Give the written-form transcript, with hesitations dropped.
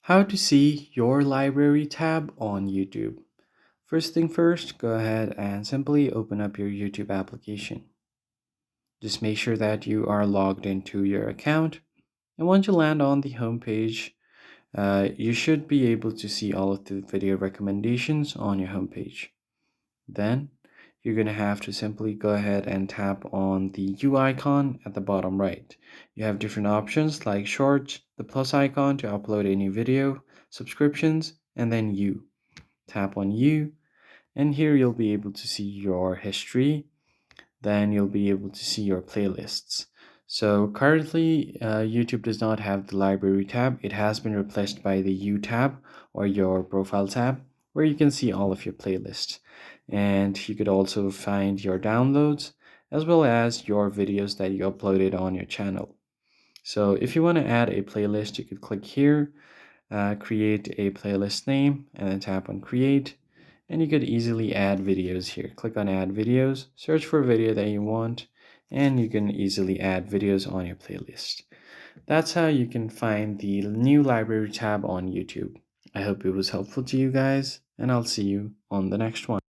How to see your library tab on YouTube. First thing first, go ahead and simply open up your YouTube application. Just make sure that you are logged into your account. And once you land on the home page, you should be able to see all of the video recommendations on your home page. Then you're going to have to simply go ahead and tap on the U icon at the bottom right. You have different options like shorts, the plus icon to upload a new video, subscriptions, and then U. Tap on U, and here you'll be able to see your history. Then you'll be able to see your playlists. So currently, YouTube does not have the library tab. It has been replaced by the U tab or your profile tab, where you can see all of your playlists. And you could also find your downloads as well as your videos that you uploaded on your channel. So if you want to add a playlist, you could click here, create a playlist name, and then tap on create. And you could easily add videos here. Click on add videos, search for a video that you want, and you can easily add videos on your playlist. That's how you can find the new library tab on YouTube. I hope it was helpful to you guys, and I'll see you on the next one.